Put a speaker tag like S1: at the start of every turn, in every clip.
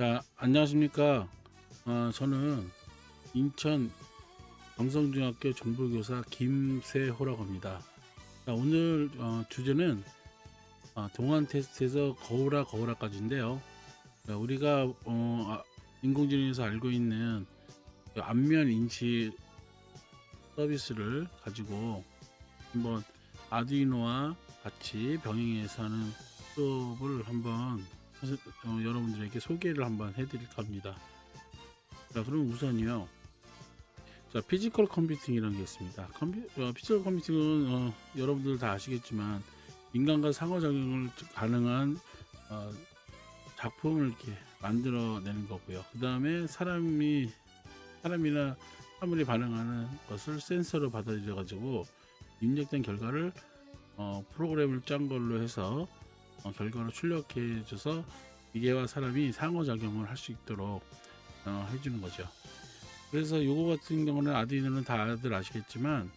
S1: 자, 안녕하십니까. 저는 인천 경성중학교 정보교사 김세호라고 합니다. 자, 오늘 주제는 동안 테스트에서 거울아까지인데요. 자, 우리가 인공지능에서 알고 있는 그 안면 인식 서비스를 가지고 한번 아두이노와 같이 병행해서 하는 수업을 한번 여러분들에게 소개를 한번 해드릴까 합니다. 자, 그럼 우선이요. 자, 피지컬 컴퓨팅이라는 게 있습니다. 피지컬 컴퓨팅은 여러분들 다 아시겠지만 인간과 상호작용을 가능한 작품을 이렇게 만들어내는 거고요. 그 다음에 사람이나 사물이 반응하는 것을 센서로 받아들여 가지고 입력된 결과를 프로그램을 짠 걸로 해서 결과를 출력해 줘서 기계와 사람이 상호작용을 할 수 있도록 해주는 거죠. 그래서 요거 같은 경우는 아두이노는 다들 아시겠지만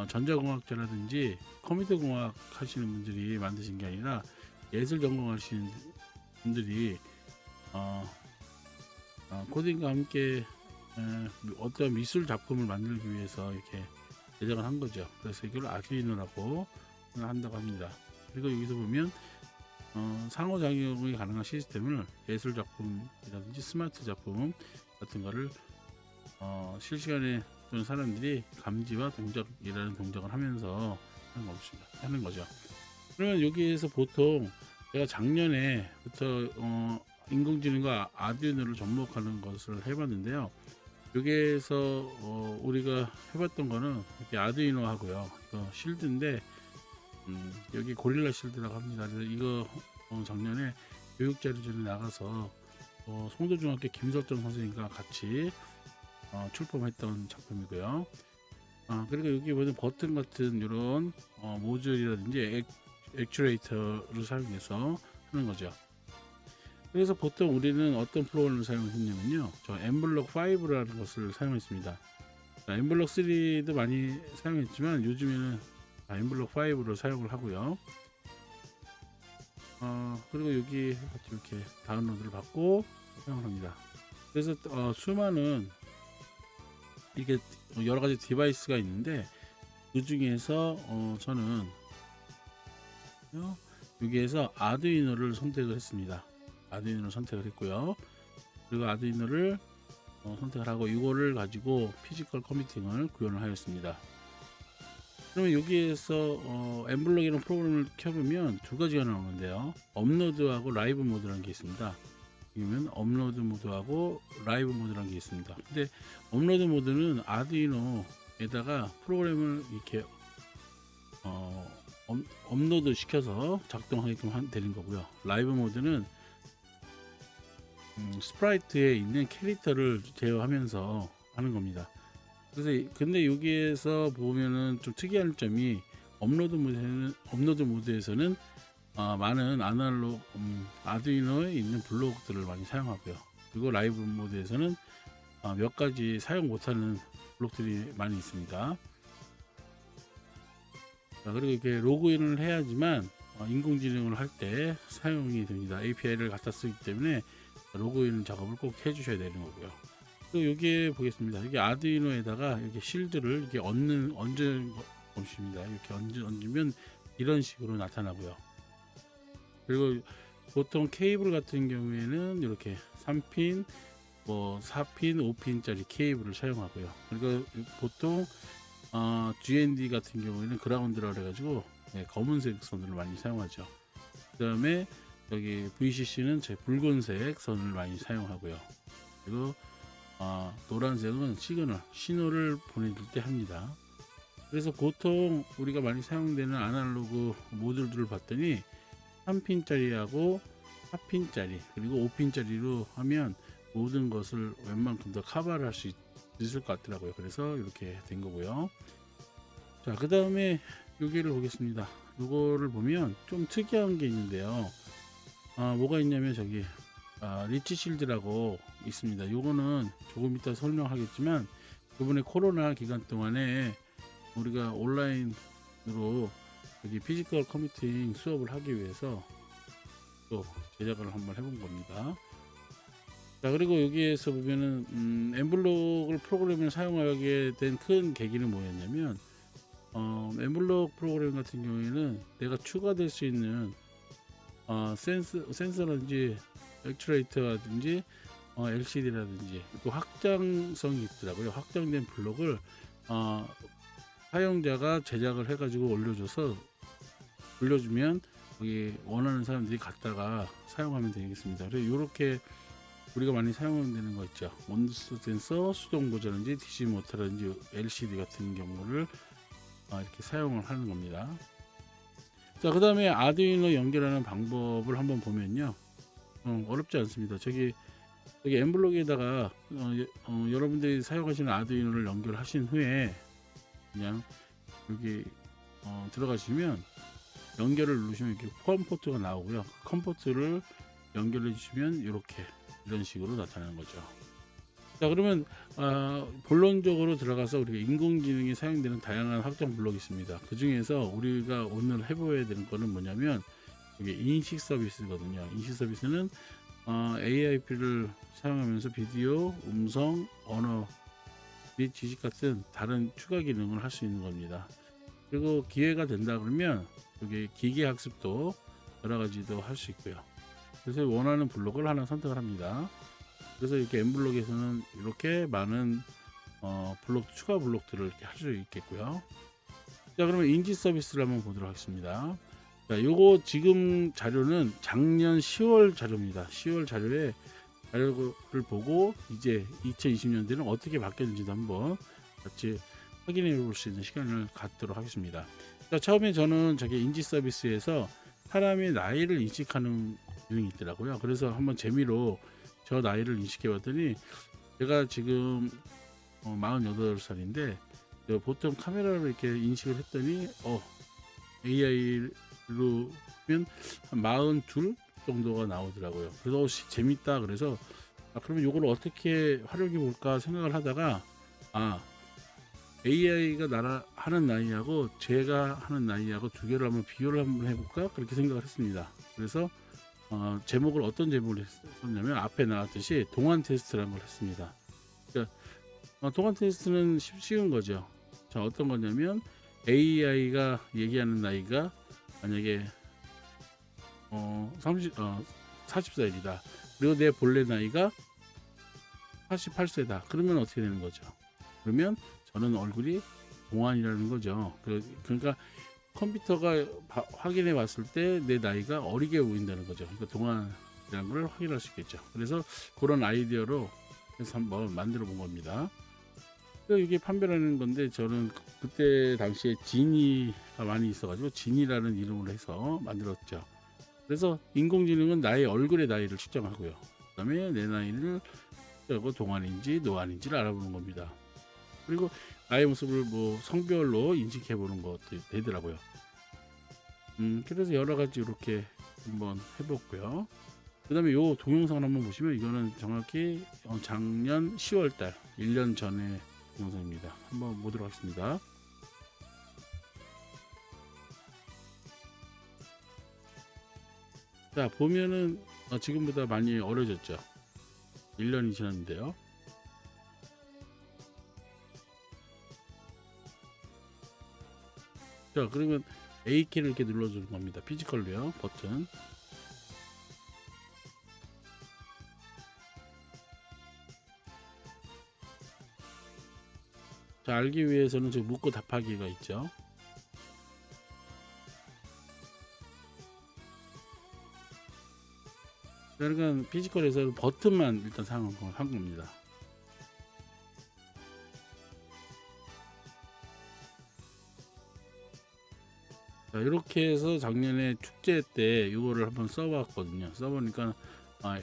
S1: 전자공학자라든지 컴퓨터공학 하시는 분들이 만드신 게 아니라 예술 전공하시는 분들이 코딩과 함께 어떤 미술 작품을 만들기 위해서 이렇게 제작을 한 거죠. 그래서 이걸 아두이노라고 한다고 합니다. 그리고 여기서 보면 상호작용이 가능한 시스템을 예술 작품이라든지 스마트 작품 같은 거를 실시간에 사람들이 감지와 동작이라는 동작을 하면서 하는 거죠. 그러면 여기에서 보통 제가 작년에부터 인공지능과 아두이노를 접목하는 것을 해봤는데요. 여기에서 우리가 해봤던 거는 이렇게 아두이노 하고요. 이거 실드인데 여기 고릴라 실드라고 합니다. 그래서 이거 작년에 교육자료전에 나가서 송도중학교 김설정 선생님과 같이 출품했던 작품이고요. 그리고 여기 보면 버튼 같은 이런 모듈이라든지 액추에이터를 사용해서 하는 거죠. 그래서 보통 우리는 어떤 프로그램을 사용했냐면요, 저 엠블럭 5라는 것을 사용했습니다. 엠블럭 3도 많이 사용했지만 요즘에는 엠블럭 5를 사용을 하고요. 그리고 여기 같이 이렇게 다운로드를 받고 사용을 합니다. 그래서 수많은 이게 여러 가지 디바이스가 있는데 그 중에서 저는 여기에서 아두이노를 선택을 했습니다. 아두이노를 선택을 했고요. 그리고 아두이노를 선택을 하고 이거를 가지고 피지컬 컴퓨팅을 구현을 하였습니다. 그러면 여기에서 엠블럭이라는 프로그램을 켜보면 두 가지가 나오는데요. 업로드하고 라이브 모드라는 게 있습니다. 그러면 업로드 모드하고 라이브 모드라는 게 있습니다. 근데 업로드 모드는 아두이노에다가 프로그램을 이렇게 업로드 시켜서 작동하게끔 되는 거고요. 라이브 모드는 스프라이트에 있는 캐릭터를 제어하면서 하는 겁니다. 그래서 근데 여기에서 보면은 좀 특이한 점이 업로드 모드에서는 많은 아날로그 아두이노에 있는 블록들을 많이 사용하고요. 그리고 라이브 모드에서는 몇 가지 사용 못하는 블록들이 많이 있습니다. 그리고 이렇게 로그인을 해야지만 인공지능을 할 때 사용이 됩니다. API를 갖다 쓰기 때문에 로그인 작업을 꼭 해주셔야 되는 거고요. 또 여기에 보겠습니다. 여기 아두이노에다가 이렇게 실드를 이렇게 얹는 것입니다. 이렇게 얹으면 이런 식으로 나타나고요. 그리고 보통 케이블 같은 경우에는 이렇게 3핀, 4핀, 5핀짜리 케이블을 사용하고요. 그리고 보통 GND 같은 경우에는 그라운드라 그래가지고 검은색 선을 많이 사용하죠. 그 다음에 여기 VCC는 제 붉은색 선을 많이 사용하고요. 그리고 노란색은 시그널, 신호를 보내줄 때 합니다. 그래서 보통 우리가 많이 사용되는 아날로그 모듈들을 봤더니 3핀짜리하고 4핀짜리 그리고 5핀짜리로 하면 모든 것을 웬만큼 더 커버를 할 수 있을 것 같더라고요. 그래서 이렇게 된 거고요. 자, 그 다음에 여기를 보겠습니다. 이거를 보면 좀 특이한 게 있는데요. 뭐가 있냐면 저기 리치 실드라고 있습니다. 요거는 조금 이따 설명하겠지만 이번에 코로나 기간 동안에 우리가 온라인으로 여기 피지컬 컴퓨팅 수업을 하기 위해서 또 제작을 한번 해본 겁니다. 자, 그리고 여기에서 보면은 엠블록을 프로그램을 사용하게 된 큰 계기는 뭐였냐면, 엠블록 프로그램 같은 경우에는 내가 추가될 수 있는 센서라든지 액추레이터라든지 LCD라든지 또 확장성이 있더라고요. 확장된 블록을 사용자가 제작을 해가지고 올려주면 거기 원하는 사람들이 갖다가 사용하면 되겠습니다. 그래서 이렇게 우리가 많이 사용하면 되는 거 있죠. 온수 센서, 수동 보조라든지 DC 모터라든지 LCD 같은 경우를 이렇게 사용을 하는 겁니다. 자, 그 다음에 아두이노 연결하는 방법을 한번 보면요, 어렵지 않습니다. 여기 엠블록에다가 여러분들이 사용하시는 아두이노를 연결하신 후에 그냥 여기 들어가시면 연결을 누르시면 이렇게 컴포트가 나오고요. 컴포트를 연결해 주시면 이런 식으로 나타나는 거죠. 자, 그러면 본론적으로 들어가서 우리가 인공지능이 사용되는 다양한 확장 블록이 있습니다. 그 중에서 우리가 오늘 해보아야 되는 거는 뭐냐면 이게 인식 서비스거든요. 인식 서비스는 AIP를 사용하면서 비디오, 음성, 언어 및 지식 같은 다른 추가 기능을 할 수 있는 겁니다. 그리고 기회가 된다 그러면 여기 기계 학습도 여러 가지도 할 수 있고요. 그래서 원하는 블록을 하나 선택을 합니다. 그래서 이렇게 엠블록에서는 이렇게 많은 추가 블록들을 이렇게 할 수 있겠고요. 자, 그러면 인지 서비스를 한번 보도록 하겠습니다. 자, 요거 지금 자료는 작년 10월 자료입니다. 10월 자료를 보고 이제 2020년대는 어떻게 바뀌었는지도 한번 같이 확인해 볼 수 있는 시간을 갖도록 하겠습니다. 자, 처음에 저는 인지 서비스에서 사람의 나이를 인식하는 기능이 있더라고요. 그래서 한번 재미로 저 나이를 인식해 봤더니 제가 지금 48살인데 보통 카메라로 이렇게 인식을 했더니 AI로 보면 한 42 정도가 나오더라고요. 그래서 재밌다. 그래서 그러면 이걸 어떻게 활용해 볼까 생각을 하다가 AI가 하는 나이하고 제가 하는 나이하고 두 개를 한번 비교를 한번 해볼까 그렇게 생각을 했습니다. 그래서 어떤 제목을 했었냐면 앞에 나왔듯이 동안 테스트라는 걸 했습니다. 그러니까 동안 테스트는 쉬운 거죠. 자, 어떤 거냐면 AI가 얘기하는 나이가 만약에 40살이다. 그리고 내 본래 나이가 48세다. 그러면 어떻게 되는 거죠? 그러면 저는 얼굴이 동안이라는 거죠. 그러니까 컴퓨터가 확인해 봤을 때 내 나이가 어리게 보인다는 거죠. 그러니까 동안이라는 걸 확인할 수 있겠죠. 그래서 그런 아이디어로 해서 한번 만들어 본 겁니다. 이게 판별하는 건데 저는 그때 당시에 지니가 많이 있어가지고 지니라는 이름으로 해서 만들었죠. 그래서 인공지능은 나의 얼굴의 나이를 측정하고요. 그 다음에 내 나이를 동안인지 노안인지를 알아보는 겁니다. 그리고 나의 모습을 성별로 인식해 보는 것도 되더라고요. 그래서 여러 가지 이렇게 한번 해봤고요. 그 다음에 요 동영상을 한번 보시면 이거는 정확히 작년 10월달 1년 전의 동영상입니다. 한번 보도록 하겠습니다. 자, 보면은 지금보다 많이 어려졌죠. 1년이 지났는데요. 자, 그러면 A키를 이렇게 눌러주는 겁니다. 피지컬로요, 버튼. 자, 알기 위해서는 지금 묻고 답하기가 있죠. 그러니까 피지컬에서 버튼만 일단 사용한 겁니다. 자, 이렇게 해서 작년에 축제 때 이거를 한번 써봤거든요. 써보니까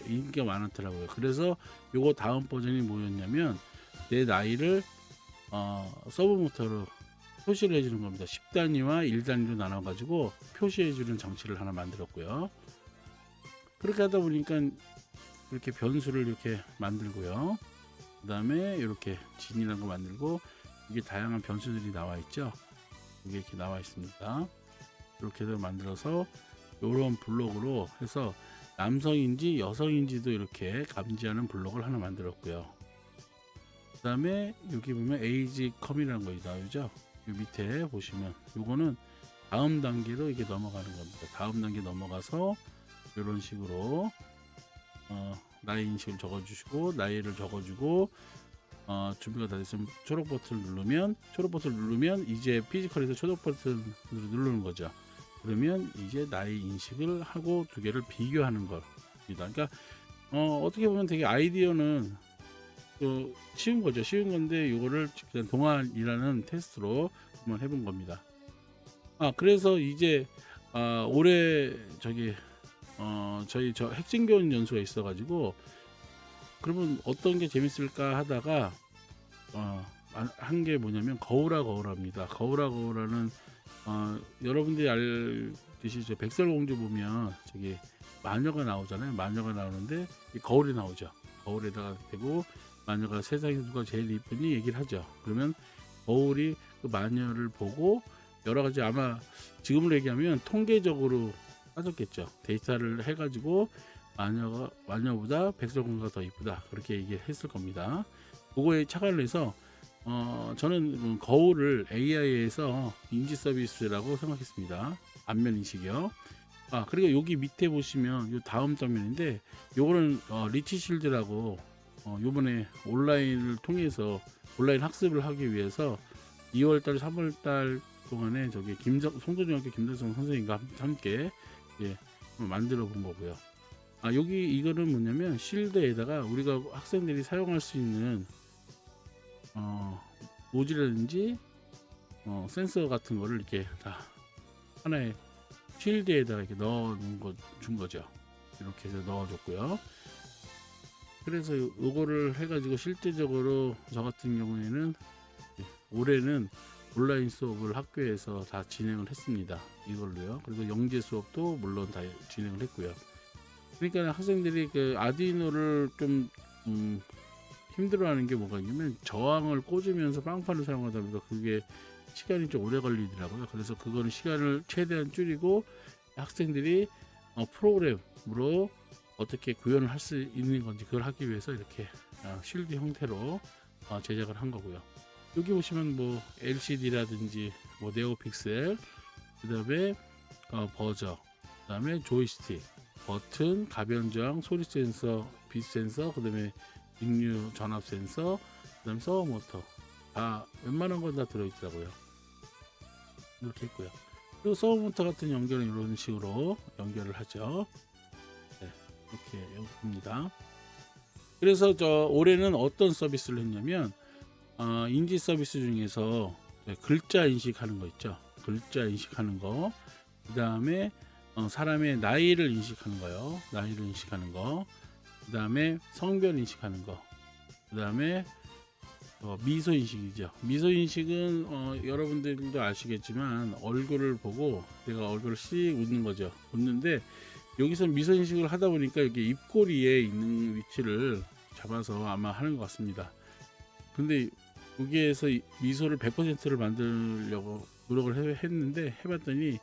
S1: 인기가 많았더라고요. 그래서 요거 다음 버전이 뭐였냐면 내 나이를 서브모터로 표시를 해주는 겁니다. 10단위와 1단위로 나눠 가지고 표시해주는 장치를 하나 만들었고요. 그렇게 하다 보니까 이렇게 변수를 이렇게 만들고요. 그 다음에 이렇게 진이라는 거 만들고 이게 다양한 변수들이 나와 있죠. 이게 이렇게 나와 있습니다. 이렇게 해서 만들어서 이런 블록으로 해서 남성인지 여성인지도 이렇게 감지하는 블록을 하나 만들었고요. 그 다음에 여기 보면 에이지 컴이라는 거 나오죠. 이 밑에 보시면 요거는 다음 단계로 이게 넘어가는 겁니다. 다음 단계 넘어가서 이런 식으로 나이 인식을 적어주시고 나이를 적어주고 준비가 다 됐으면 초록 버튼을 누르면 이제 피지컬에서 초록 버튼을 누르는 거죠. 그러면 이제 나이 인식을 하고 두 개를 비교하는 겁니다. 그러니까 어떻게 보면 되게 아이디어는 쉬운 거죠. 쉬운 건데 이거를 그냥 동안이라는 테스트로 한번 해본 겁니다. 그래서 이제 올해 저희 저 핵심교원 연수가 있어가지고 그러면 어떤 게 재밌을까 하다가 한 게 뭐냐면 거울아입니다. 거울아는 여러분들이 알듯이 저 백설공주 보면 저기 마녀가 나오잖아요. 마녀가 나오는데 이 거울이 나오죠. 거울에다가 대고 마녀가 세상에서 누가 제일 이쁘니 얘기를 하죠. 그러면 거울이 그 마녀를 보고 여러 가지 아마 지금으로 얘기하면 통계적으로 따졌겠죠. 데이터를 해가지고 마녀보다 백설공주가 더 이쁘다 그렇게 얘기했을 겁니다. 그거에 착안을 해서 저는 거울을 AI에서 인지 서비스라고 생각했습니다. 안면 인식이요. 그리고 여기 밑에 보시면 요 다음 장면인데 요거는 리치 실드라고 요번에 온라인을 통해서 온라인 학습을 하기 위해서 2월달 3월달 동안에 저기 송도중학교 김대성 선생님과 함께 만들어 본 거고요. 여기 이거는 뭐냐면 실드에다가 우리가 학생들이 사용할 수 있는 노즐이라든지 센서 같은 거를 이렇게 다 하나의 실드에다가 이렇게 준 거죠. 이렇게 해서 넣어줬고요. 그래서 요거를 해가지고 실제적으로 저 같은 경우에는 올해는 온라인 수업을 학교에서 다 진행을 했습니다. 이걸로요. 그리고 영재 수업도 물론 다 진행을 했고요. 그러니까 학생들이 그 아두이노를 좀 힘들어하는 게 뭐가 있냐면 저항을 꽂으면서 빵판을 사용하다 보니까 그게 시간이 좀 오래 걸리더라고요. 그래서 그거는 시간을 최대한 줄이고 학생들이 프로그램으로 어떻게 구현을 할 수 있는 건지 그걸 하기 위해서 이렇게 실드 형태로 제작을 한 거고요. 여기 보시면 뭐 LCD라든지 뭐 네오픽셀, 그 다음에 버저, 그 다음에 조이스틱, 버튼, 가변 저항, 소리 센서, 빛 센서, 그 다음에 직류 전압 센서, 그 다음에 서버 모터 다 웬만한 건 다 들어있더라고요. 이렇게 있고요. 그리고 서버 모터 같은 연결은 이런 식으로 연결을 하죠. 이렇게 합니다. 그래서 올해는 어떤 서비스를 했냐면 인지 서비스 중에서 글자 인식하는 거 있죠. 글자 인식하는 거, 그 다음에 사람의 나이를 인식하는 거요. 나이를 인식하는 거, 그 다음에 성별 인식하는 거, 그 다음에 미소 인식이죠. 미소 인식은 여러분들도 아시겠지만 얼굴을 보고 내가 얼굴을 씩 웃는 거죠. 웃는데 여기서 미소 인식을 하다 보니까 여기 입꼬리에 있는 위치를 잡아서 아마 하는 것 같습니다. 근데 여기에서 미소를 100%를 만들려고 노력을 했는데 해봤더니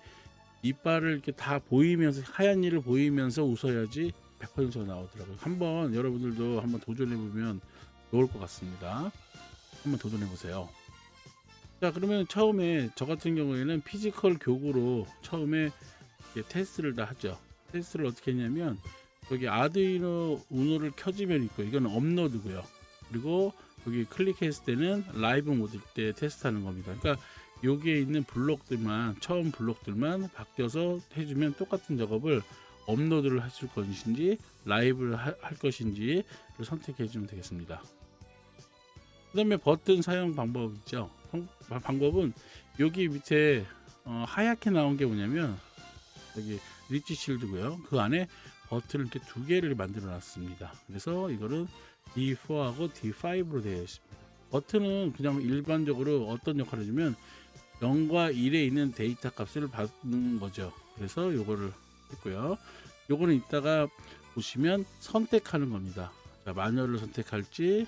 S1: 이빨을 이렇게 다 보이면서 하얀 이를 보이면서 웃어야지 100%가 나오더라고요. 한번 여러분들도 한번 도전해 보면 좋을 것 같습니다. 한번 도전해 보세요. 자, 그러면 처음에 저 같은 경우에는 피지컬 교구로 처음에 테스트를 다 하죠. 테스트를 어떻게 했냐면 여기 아두이노 우노를 켜지면 있고 이건 업로드고요. 그리고 여기 클릭했을 때는 라이브 모드 때 테스트하는 겁니다. 그러니까 여기에 있는 블록들만 처음 블록들만 바뀌어서 해주면 똑같은 작업을 업로드를 하실 것인지 라이브를 할 것인지를 선택해 주면 되겠습니다. 그 다음에 버튼 사용 방법 있죠. 방법은 여기 밑에 하얗게 나온 게 뭐냐면 여기 리치 실드고요. 그 안에 버튼을 이렇게 두 개를 만들어 놨습니다. 그래서 이거는 D4하고 D5로 되어 있습니다. 버튼은 그냥 일반적으로 어떤 역할을 해주면 0과 1에 있는 데이터 값을 받는 거죠. 그래서 요거를 했고요. 요거는 이따가 보시면 선택하는 겁니다. 자, 마녀를 선택할지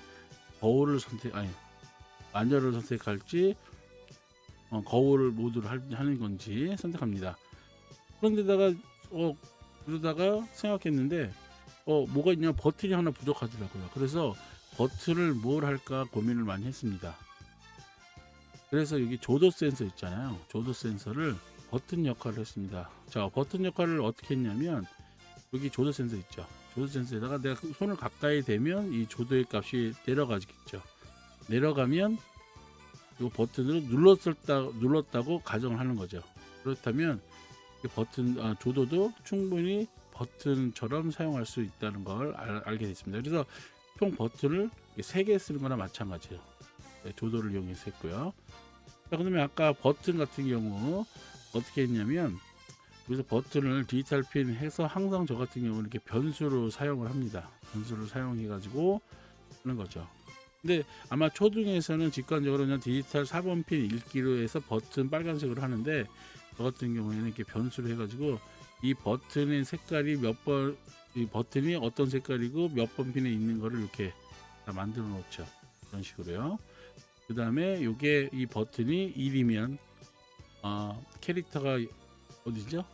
S1: 마녀를 선택할지 거울 모드를 하는 건지 선택합니다. 그런데다가 그러다가 생각했는데 뭐가 있냐, 버튼이 하나 부족하더라고요. 그래서 버튼을 뭘 할까 고민을 많이 했습니다. 그래서 여기 조도 센서 있잖아요. 조도 센서를 버튼 역할을 했습니다. 자, 버튼 역할을 어떻게 했냐면 여기 조도 센서 있죠. 조도 센서에다가 내가 손을 가까이 대면 이 조도의 값이 내려가겠죠. 내려가면 이 버튼을 눌렀다고 가정을 하는 거죠. 그렇다면 이 버튼 조도도 충분히 버튼처럼 사용할 수 있다는 걸 알게 됐습니다. 그래서 총 버튼을 3개 쓰는 거나 마찬가지예요. 네, 조도를 이용해서 했고요. 자, 그다음에 아까 버튼 같은 경우 어떻게 했냐면 여기서 버튼을 디지털 핀 해서 항상 저 같은 경우는 이렇게 변수로 사용을 합니다. 변수를 사용해 가지고 하는 거죠. 근데 아마 초등에서는 직관적으로 그냥 디지털 4번 핀 읽기로 해서 버튼 빨간색으로 하는데 저 같은 경우에는 이렇게 변수로 해가지고 이 버튼의 색깔이 이 버튼이 어떤 색깔이고 몇 번 핀에 있는 거를 이렇게 다 만들어 놓죠. 이런 식으로요. 그 다음에 요게 이 버튼이 1이면 캐릭터가 어디죠?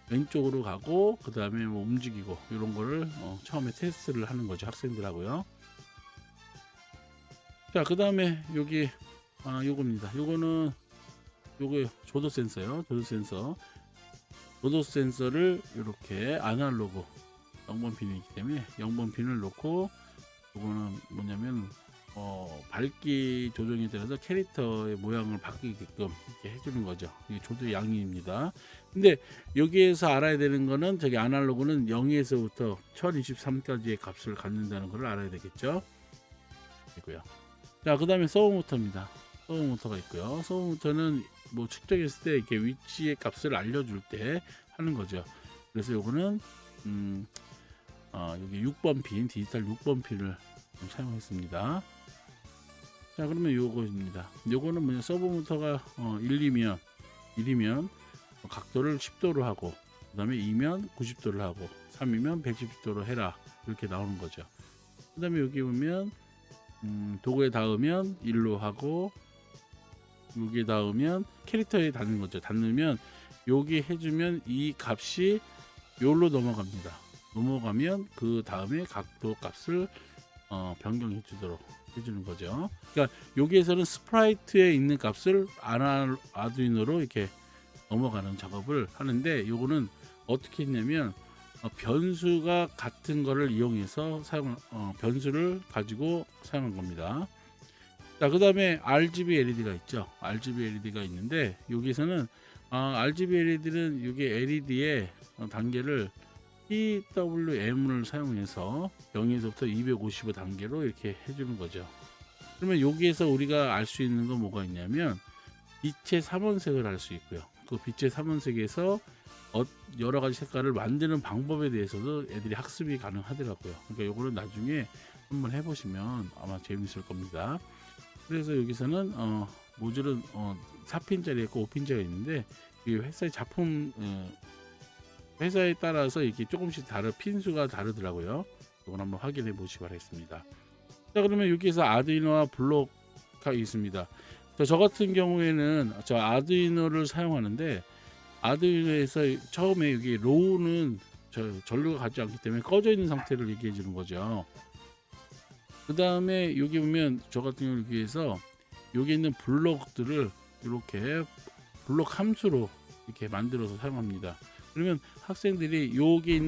S1: 왼쪽으로 가고 그 다음에 뭐 움직이고 이런 거를 처음에 테스트를 하는 거죠. 학생들하고요. 자, 그 다음에 여기 요겁니다. 요거는 요거 조도 센서요. 조도 센서를 이렇게 아날로그 0번 핀이기 때문에 0번 핀을 놓고 요거는 뭐냐면 밝기 조정에 따라서 캐릭터의 모양을 바뀌게끔 이렇게 해주는 거죠. 이게 조도 양입니다. 근데 여기에서 알아야 되는 거는 저기 아날로그는 0에서부터 1023까지의 값을 갖는다는 걸 알아야 되겠죠. 있고요. 자, 그 다음에 서브 모터입니다. 서브 모터가 있고요. 서브 모터는 뭐 측정했을 때 이렇게 위치의 값을 알려줄 때 하는 거죠. 그래서 요거는 여기 6번 핀, 디지털 6번 핀을 사용했습니다. 자, 그러면 요거입니다. 요거는 뭐냐, 서브 모터가 1이면 각도를 10도로 하고, 그 다음에 2면 90도를 하고, 3이면 110도로 해라, 이렇게 나오는 거죠. 그 다음에 여기 보면 도구에 닿으면 1로 하고, 여기에 닿으면 캐릭터에 닿는 거죠. 닿으면 여기 해주면 이 값이 요로 넘어갑니다. 넘어가면 그 다음에 각도 값을 변경해 주도록 해주는 거죠. 그러니까 여기에서는 스프라이트에 있는 값을 아두이노로 이렇게 넘어가는 작업을 하는데, 요거는 어떻게 했냐면 변수가 같은 거를 이용해서 변수를 가지고 사용한 겁니다. 자, 그 다음에 RGB LED가 있죠. RGB LED가 있는데 여기서는 RGB LED는 여기 LED의 단계를 PWM을 사용해서 0에서부터 255 단계로 이렇게 해주는 거죠. 그러면 여기에서 우리가 알 수 있는 건 뭐가 있냐면 빛의 3원색을 알 수 있고요. 그 빛의 3원색에서 여러 가지 색깔을 만드는 방법에 대해서도 애들이 학습이 가능하더라고요. 그러니까 요거는 나중에 한번 해보시면 아마 재밌을 겁니다. 그래서 여기서는 모듈은 4핀짜리 있고 5핀짜리가 있는데 이 회사의 작품 회사에 따라서 이렇게 조금씩 핀수가 다르더라고요. 이건 한번 확인해 보시기 바라겠습니다. 자, 그러면 여기에서 아두이노와 블록이 있습니다. 저 같은 경우에는 저 아두이노를 사용하는데, 아두이노에서 처음에 여기 로우는 전류가 가지 않기 때문에 꺼져 있는 상태를 얘기해 주는 거죠. 그 다음에 여기 보면 저 같은 경우를 위해서 여기 있는 블록들을 이렇게 블록 함수로 이렇게 만들어서 사용합니다. 그러면 학생들이 여기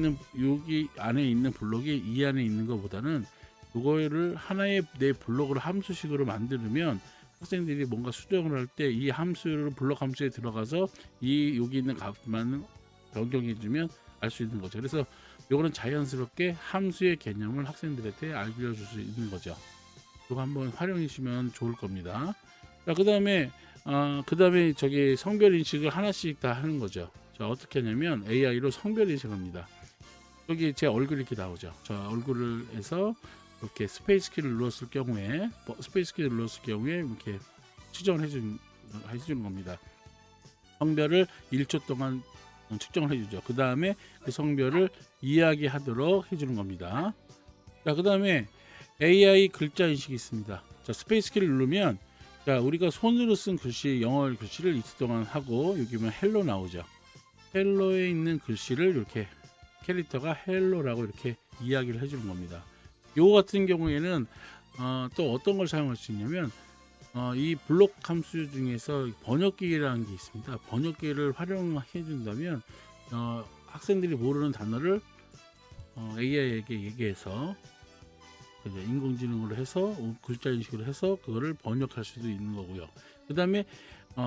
S1: 안에 있는 블록이 이 안에 있는 것보다는 이거를 하나의 내 블록을 함수식으로 만들면 학생들이 뭔가 수정을 할 때 이 함수를 블록 함수에 들어가서 여기 있는 값만 변경해 주면 알 수 있는 거죠. 그래서 이거는 자연스럽게 함수의 개념을 학생들한테 알려줄 수 있는 거죠. 이거 한번 활용해 주시면 좋을 겁니다. 자, 그 다음에 저기 성별 인식을 하나씩 다 하는 거죠. 자, 어떻게 하냐면 AI로 성별 인식합니다. 여기 제 얼굴이 이렇게 나오죠. 자, 얼굴을 해서 이렇게 스페이스 키를 눌렀을 경우에 이렇게 측정을 해주는 겁니다. 성별을 1초 동안 측정을 해주죠. 그 다음에 그 성별을 이야기하도록 해주는 겁니다. 자, 그 다음에 AI 글자 인식이 있습니다. 자, 스페이스 키를 누르면 자, 우리가 손으로 쓴 글씨, 영어 글씨를 이틀 동안 하고 여기 보면 헬로 나오죠. 헬로에 있는 글씨를 이렇게 캐릭터가 헬로라고 이렇게 이야기를 해주는 겁니다. 요거 같은 경우에는 또 어떤 걸 사용할 수 있냐면 이 블록 함수 중에서 번역기라는 게 있습니다. 번역기를 활용해 준다면 학생들이 모르는 단어를 AI에게 얘기해서 인공지능으로 해서 글자 인식을 해서 그거를 번역할 수도 있는 거고요. 그 다음에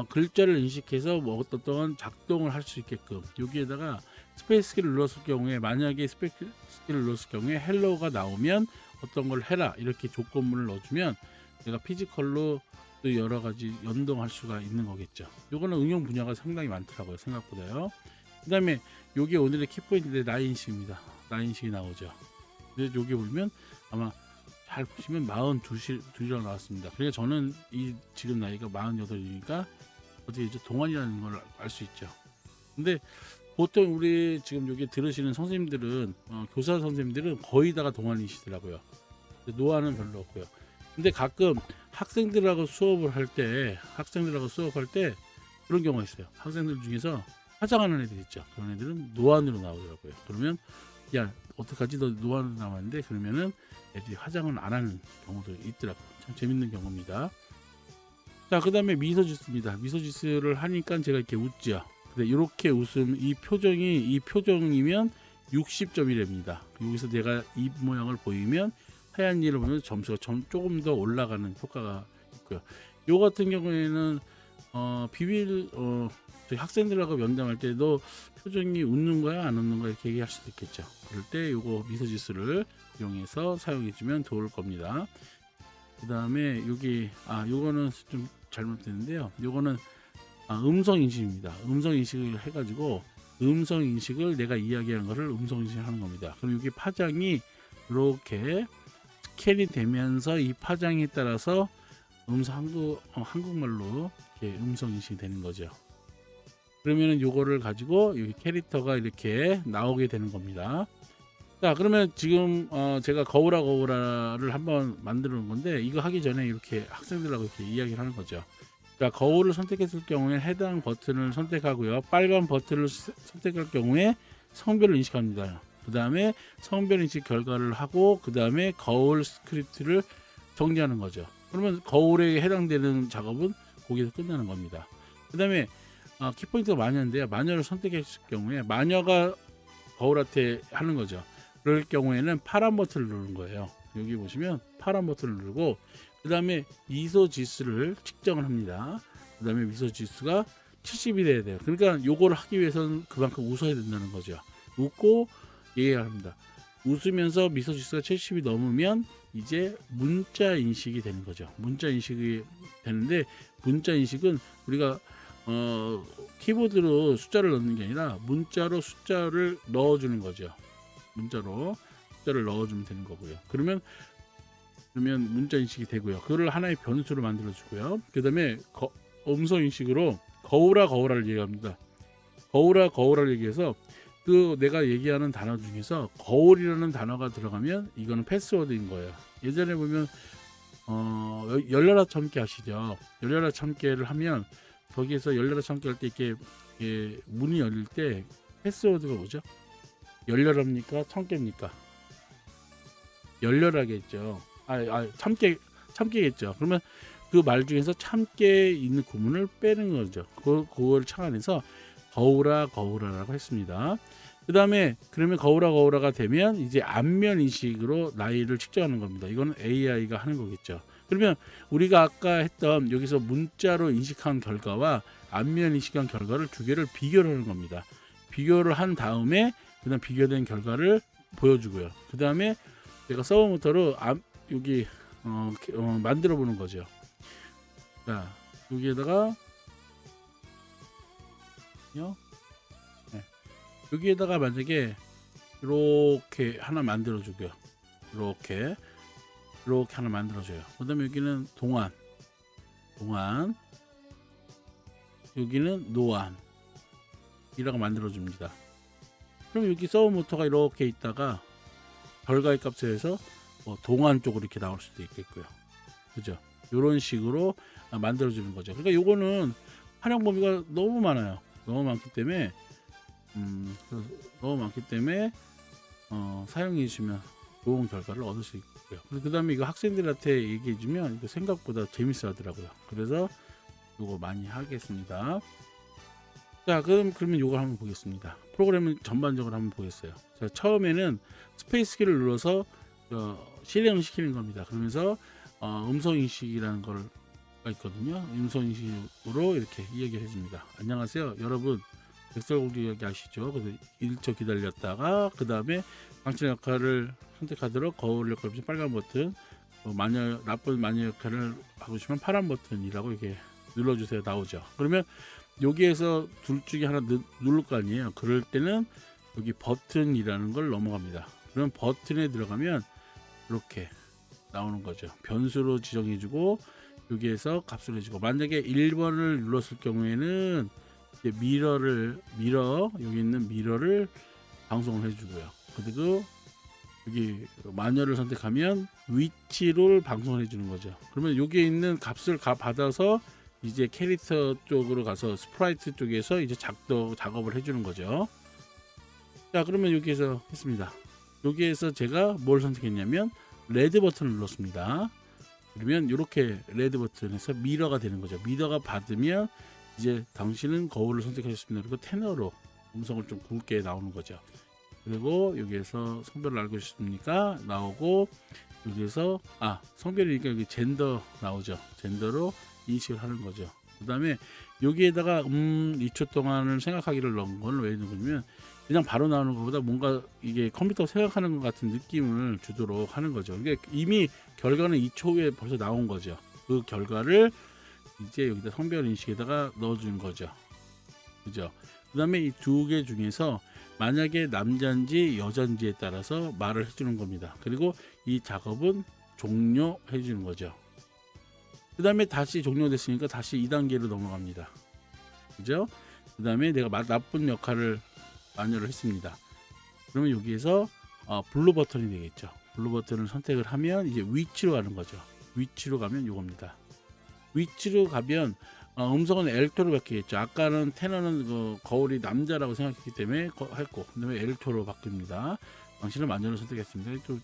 S1: 글자를 인식해서 뭐 어떤 작동을 할 수 있게끔 여기에다가 스페이스키를 눌렀을 경우에 만약에 스페이스키를 눌렀을 경우에 헬로가 나오면 어떤 걸 해라 이렇게 조건문을 넣어주면 내가 피지컬로 또 여러 가지 연동할 수가 있는 거겠죠. 요거는 응용 분야가 상당히 많더라고요, 생각보다요. 그 다음에 요게 오늘의 키포인트인데 나이 인식입니다. 나이 인식이 나오죠. 근데 요게 보면 아마 잘 보시면 42이라고 나왔습니다. 그러니까 저는 이 지금 나이가 48이니까 어떻게 이제 동안이라는 걸 알 수 있죠. 근데 보통 우리 지금 여기 들으시는 선생님들은 교사 선생님들은 거의 다가 동안이시더라고요. 노안은 별로 없고요. 근데 가끔 학생들하고 수업을 할 때 그런 경우가 있어요. 학생들 중에서 화장하는 애들 있죠. 그런 애들은 노안으로 나오더라고요. 그러면 야 어떡하지 너 노안으로 나왔는데 그러면은 애들이 화장을 안 하는 경우도 있더라고요. 참 재밌는 경우입니다. 자, 그 다음에 미소지수입니다. 미소지수를 하니까 제가 이렇게 웃죠. 근데 이렇게 웃음 이 표정이면 60점이랍니다. 여기서 내가 입 모양을 보이면 하얀 일을 보면 점수가 조금 더 올라가는 효과가 있고요. 요 같은 경우에는 저희 학생들하고 면담할 때 너 표정이 웃는 거야 안 웃는 거야 이렇게 얘기할 수도 있겠죠. 그럴 때 요거 미소지수를 이용해서 사용해 주면 좋을 겁니다. 그 다음에 여기 요거는 좀 잘못됐는데요. 요거는 음성 인식입니다. 음성 인식을 해가지고 음성 인식을 내가 이야기하는 거를 음성 인식하는 겁니다. 그럼 여기 파장이 이렇게 스캔이 되면서 이 파장에 따라서 한국말로 이렇게 음성 인식이 되는 거죠. 그러면은 요거를 가지고 여기 캐릭터가 이렇게 나오게 되는 겁니다. 자, 그러면 지금 제가 거울아를 한번 만들어 놓은 건데 이거 하기 전에 이렇게 학생들하고 이렇게 이야기를 하는 거죠. 자, 거울을 선택했을 경우에 해당 버튼을 선택하고요. 빨간 버튼을 선택할 경우에 성별을 인식합니다. 그 다음에 성별 인식 결과를 하고 그 다음에 거울 스크립트를 정리하는 거죠. 그러면 거울에 해당되는 작업은 거기서 끝나는 겁니다. 그 다음에 키포인트가 마녀인데요. 마녀를 선택했을 경우에 마녀가 거울한테 하는 거죠. 그럴 경우에는 파란 버튼을 누르는 거예요. 여기 보시면 파란 버튼을 누르고 그 다음에 미소 지수를 측정을 합니다. 그 다음에 미소 지수가 70이 돼야 돼요. 그러니까 요거를 하기 위해서는 그만큼 웃어야 된다는 거죠. 웃고 얘기해야 합니다. 웃으면서 미소 지수가 70이 넘으면 이제 문자 인식이 되는 거죠. 문자 인식이 되는데 문자 인식은 우리가 키보드로 숫자를 넣는 게 아니라 문자로 숫자를 넣어주는 거죠. 문자로 숫자를 넣어주면 되는 거고요. 그러면 문자 인식이 되고요. 그거를 하나의 변수로 만들어 주고요. 그 다음에 음성 인식으로 거울아를 얘기합니다. 거울아를 얘기해서 그 내가 얘기하는 단어 중에서 거울이라는 단어가 들어가면 이거는 패스워드인 거예요. 예전에 보면 열려라 참깨 아시죠? 열려라 참깨를 하면 거기에서 열려라 참깨 할 때 이렇게 문이 열릴 때 패스워드가 뭐죠? 열려랍니까? 참깨입니까? 열려라겠죠. 참깨겠죠. 그러면 그 말 중에서 참깨에 있는 구문을 빼는 거죠. 그걸 착안해서 거울아라고 했습니다. 그 다음에 그러면 거울아가 되면 이제 안면 인식으로 나이를 측정하는 겁니다. 이거는 AI가 하는 거겠죠. 그러면 우리가 아까 했던 여기서 문자로 인식한 결과와 안면 인식한 결과를 두 개를 비교를 하는 겁니다. 비교를 한 다음에 그다음 비교된 결과를 보여주고요. 그 다음에 제가 서버 모터로 여기 만들어 보는 거죠. 자, 여기에다가 네. 여기에다가 만약에 이렇게 하나 만들어 주고요. 이렇게 하나 만들어 줘요. 그다음에 여기는 동안 여기는 노안 이라고 만들어 줍니다. 그럼 여기 서브 모터가 이렇게 있다가 결과의 값에서 동안 쪽으로 이렇게 나올 수도 있겠고요. 그죠? 이런 식으로 만들어 주는 거죠. 그러니까 요거는 활용 범위가 너무 많아요. 너무 많기 때문에 너무 많기 때문에 사용해 주시면 좋은 결과를 얻을 수 있고요. 그 다음에 이거 학생들한테 얘기해 주면 이거 생각보다 재밌어 하더라고요. 그래서 이거 많이 하겠습니다. 자, 그러면 이걸 한번 보겠습니다. 프로그램을 전반적으로 한번 보겠어요. 자, 처음에는 스페이스 키를 눌러서 실행을 시키는 겁니다. 그러면서 음성 인식이라는 걸 있거든요. 음성 인식으로 이렇게 이야기를 해줍니다. 안녕하세요, 여러분. 백설공주 이야기 아시죠? 그래서 1초 기다렸다가 그 다음에 당신의 역할을 선택하도록 거울을 걸으면 빨간 버튼, 나쁜 마녀 역할을 하고 싶으면 파란 버튼이라고 이렇게 눌러주세요. 나오죠. 그러면 여기에서 둘 중에 하나 누를 거 아니에요. 그럴 때는 여기 버튼이라는 걸 넘어갑니다. 그럼 버튼에 들어가면 이렇게 나오는 거죠. 변수로 지정해주고 여기에서 값을 해주고, 만약에 1번을 눌렀을 경우에는 이제 미러 여기 있는 미러를 방송을 해주고요. 그리고 여기 마녀를 선택하면 위치를 방송을 해주는 거죠. 그러면 여기에 있는 값을 받아서 이제 캐릭터 쪽으로 가서 스프라이트 쪽에서 이제 작업을 해주는 거죠. 자, 그러면 여기에서 했습니다. 여기에서 제가 뭘 선택했냐면 레드 버튼을 눌렀습니다. 그러면 이렇게 레드 버튼에서 미러가 되는 거죠. 미러가 받으면 이제 당신은 거울을 선택하셨습니다. 그리고 테너로 음성을 좀 굵게 나오는 거죠. 그리고 여기에서 성별을 알고 싶습니까? 나오고, 여기에서 성별이니까 여기 젠더 나오죠. 젠더로 인식을 하는 거죠. 그 다음에 여기에다가 2초 동안을 생각하기를 넣은 건 왜 넣으냐면 그냥 바로 나오는 것보다 뭔가 이게 컴퓨터 생각하는 것 같은 느낌을 주도록 하는 거죠. 이게 이미 결과는 2초 후에 벌써 나온 거죠. 그 결과를 이제 여기다 성별 인식에다가 넣어주는 거죠. 그죠? 그 다음에 이 두 개 중에서 만약에 남자인지 여자인지에 따라서 말을 해주는 겁니다. 그리고 이 작업은 종료해 주는 거죠. 그 다음에 다시 종료됐으니까 다시 2단계로 넘어갑니다. 그죠? 그 다음에 내가 나쁜 역할을 마녀를 했습니다. 그러면 여기에서 블루 버튼이 되겠죠. 블루 버튼을 선택을 하면 이제 위치로 가는 거죠. 위치로 가면 이겁니다. 위치로 가면 음성은 엘토로 바뀌겠죠. 아까는 테너는 그 거울이 남자라고 생각했기 때문에 했고, 그 다음에 엘토로 바뀝니다. 당신은 마녀를 선택했습니다. 또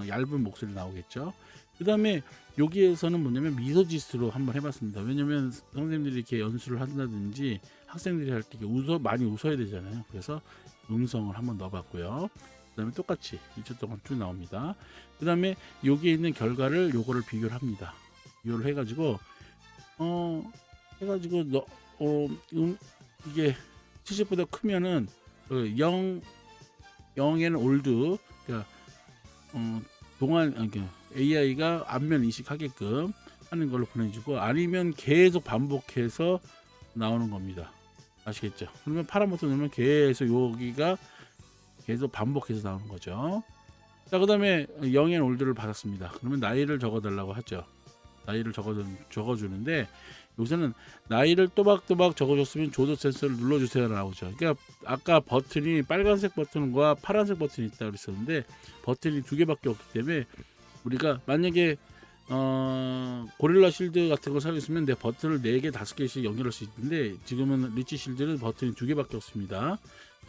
S1: 얇은 목소리 나오겠죠. 그 다음에 여기에서는 뭐냐면 미소짓으로 한번 해봤습니다. 왜냐면 선생님들이 이렇게 연수를 한다든지 학생들이 할 때 많이 웃어야 되잖아요. 그래서 음성을 한번 넣어봤고요. 그 다음에 똑같이 2초 동안 쭉 나옵니다. 그 다음에 여기에 있는 결과를 요거를 비교를 합니다. 비교를 해가지고 이게 70보다 크면은 0에는 올드, 그러니까 AI가 안면 인식하게끔 하는 걸로 보내주고, 아니면 계속 반복해서 나오는 겁니다. 아시겠죠? 그러면 파란 버튼 누르면 계속 여기가 계속 반복해서 나오는 거죠. 자, 그 다음에 0엔 올드를 받았습니다. 그러면 나이를 적어달라고 하죠. 나이를 적어주는데 여기서는 나이를 또박또박 적어줬으면 조도 센서를 눌러주세요 나오죠. 그러니까 아까 버튼이 빨간색 버튼과 파란색 버튼이 있다고 그랬었는데 버튼이 두 개밖에 없기 때문에 우리가 만약에 고릴라 실드 같은 걸 사용했으면 내 버튼을 4개, 5개씩 연결할 수 있는데 지금은 리치 실드는 버튼이 2개밖에 없습니다.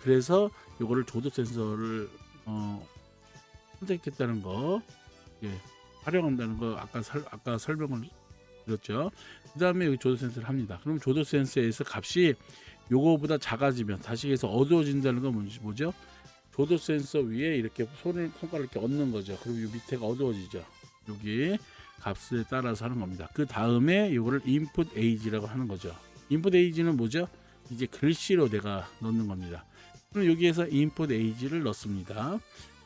S1: 그래서 이거를 조도 센서를 선택했다는 거, 활용한다는 거 아까 설명을 드렸죠. 그 다음에 여기 조도 센서를 합니다. 그럼 조도 센서에서 값이 요거보다 작아지면, 다시 해서 어두워진다는 건 뭐죠? 조도 센서 위에 이렇게 손가락을 이렇게 얹는 거죠. 그리고 이 밑에가 어두워지죠. 여기 값에 따라서 하는 겁니다. 그 다음에 이거를 input age라고 하는 거죠. input age는 뭐죠? 이제 글씨로 내가 넣는 겁니다. 그럼 여기에서 input age를 넣습니다.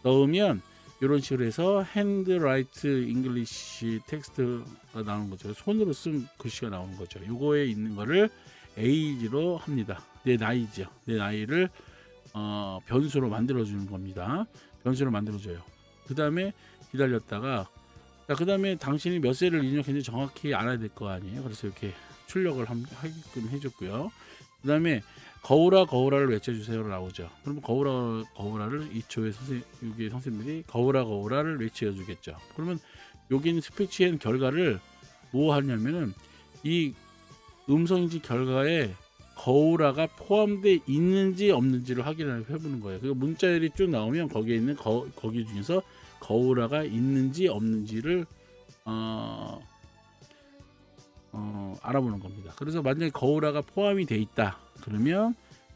S1: 넣으면 이런 식으로 해서 handwrite English 텍스트가 나오는 거죠. 손으로 쓴 글씨가 나오는 거죠. 요거에 있는 거를 age로 합니다. 내 나이죠. 내 나이를 변수로 만들어 주는 겁니다. 변수로 만들어 줘요. 그 다음에 기다렸다가, 그 다음에 당신이 몇 세를 입력했는지 정확히 알아야 될 거 아니에요. 그래서 이렇게 출력을 하게끔 해줬고요. 그 다음에 거울아를 외쳐주세요 나오죠. 그럼 거울아를 2초에 여기 선생님들이 거울아를 외쳐주겠죠. 그러면 여기 있는 스피치앤 결과를 뭐 하냐면은 이 음성인지 결과에 거울화가 포함되어 있는지 없는지를 확인을 해보는 거예요. 그리고 문자열이 쭉 나오면 거기에 있는 거기 중에서 거울화가 있는지 없는지를 알아보는 겁니다. 그래서 만약에 거울화가 포함이 돼 있다 그러면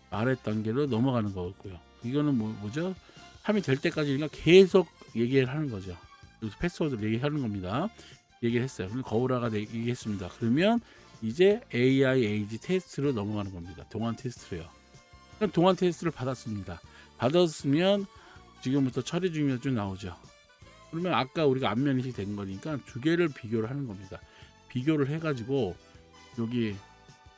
S1: 아래 단계로 넘어가는 거고요. 이거는 뭐죠? 함이 될 때까지니까 계속 얘기를 하는 거죠. 그래서 패스워드를 얘기하는 겁니다. 얘기를 했어요. 그럼 거울화가 얘기했습니다. 그러면 이제 AI age 테스트로 넘어가는 겁니다. 동안 테스트로요. 그럼 동안 테스트를 받았습니다. 받았으면 지금부터 처리 중이면 쭉 나오죠. 그러면 아까 우리가 안면 인식 된 거니까 두 개를 비교를 하는 겁니다. 비교를 해가지고 여기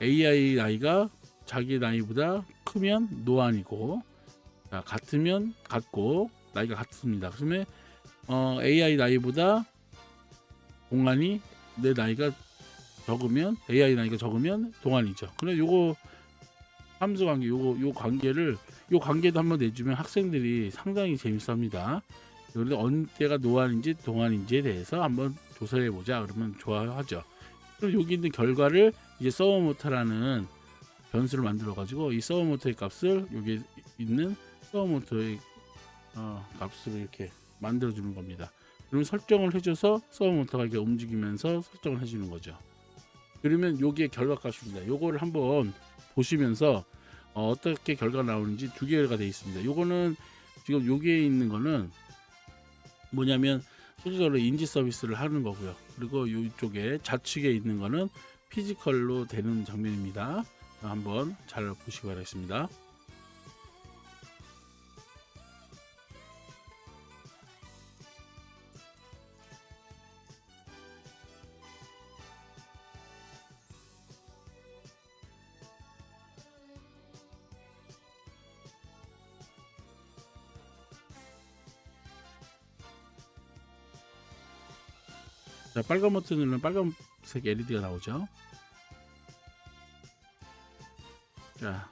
S1: AI 나이가 자기 나이보다 크면 노안이고, 자, 같으면 같고 나이가 같습니다. 그러면 AI 나이보다 동안이 내 나이가 적으면 AI 나이가 적으면 동안이죠. 그럼 요거 함수 관계 요 관계도 한번 내주면 학생들이 상당히 재밌어합니다. 그런데 어느 때가 노안인지 동안인지에 대해서 한번 조사해 보자 그러면 좋아하죠. 그럼 여기 있는 결과를 이제 서버모터라는 변수를 만들어 가지고 이 서버모터의 값을 여기 있는 서버모터의 값으로 이렇게 만들어 주는 겁니다. 그러면 설정을 해줘서 서버모터가 이렇게 움직이면서 설정을 해주는 거죠. 그러면 요게 결과값입니다. 요거를 한번 보시면서 어떻게 결과가 나오는지 두 개가 되어 있습니다. 요거는 지금 여기에 있는 거는 뭐냐면 실질적으로 인지 서비스를 하는 거고요. 그리고 이쪽에 좌측에 있는 거는 피지컬로 되는 장면입니다. 한번 잘 보시기 바라겠습니다. 자, 빨간 버튼 누르면 빨간색 LED가 나오죠. 자,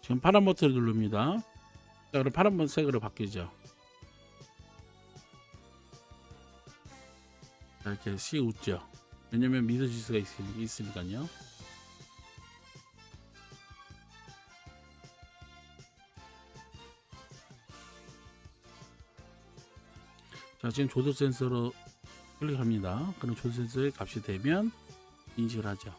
S1: 지금 파란 버튼을 누릅니다. 자, 그럼 파란색으로 바뀌죠. 자, 이렇게 씩 웃죠. 왜냐면 미소 지수가 있으니까요. 자, 지금 조도 센서로 클릭합니다. 그럼 조도 센서의 값이 되면 인식을 하죠.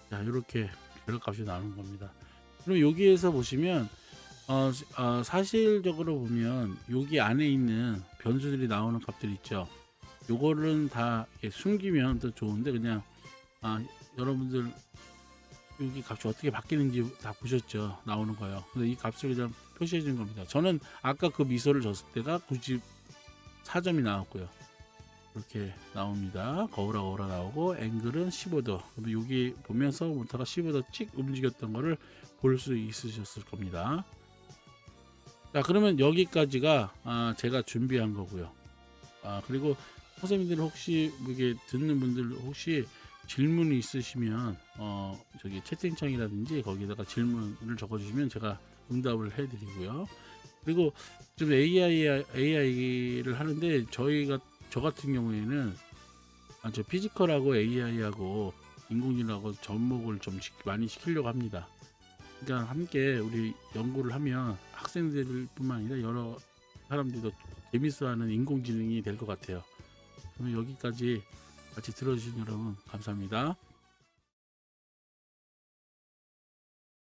S1: 자, 이렇게 별값이 나오는 겁니다. 그럼 여기에서 보시면 사실적으로 보면 여기 안에 있는 변수들이 나오는 값들 있죠. 요거는 다 숨기면 더 좋은데 그냥 여러분들 여기 값이 어떻게 바뀌는지 다 보셨죠. 나오는 거요. 근데 이 값을 그냥 표시해 준 겁니다. 저는 아까 그 미소를 줬을 때가 94점이 나왔고요. 이렇게 나옵니다. 거울아 나오고 앵글은 15도. 그럼 여기 보면서 모터가 15도 찍 움직였던 거를 볼 수 있으셨을 겁니다. 자, 그러면 여기까지가 제가 준비한 거고요. 그리고 선생님들 혹시 이게 듣는 분들 혹시 질문이 있으시면 저기 채팅창이라든지 거기다가 질문을 적어주시면 제가 응답을 해드리고요. 그리고 좀 AI를 하는데 저 같은 경우에는 저 피지컬하고 AI하고 인공지능하고 접목을 좀 많이 시키려고 합니다. 그러니까 함께 우리 연구를 하면 학생들뿐만 아니라 여러 사람들도 재밌어하는 인공지능이 될 것 같아요. 그러면 여기까지 같이 들어주신 여러분 감사합니다.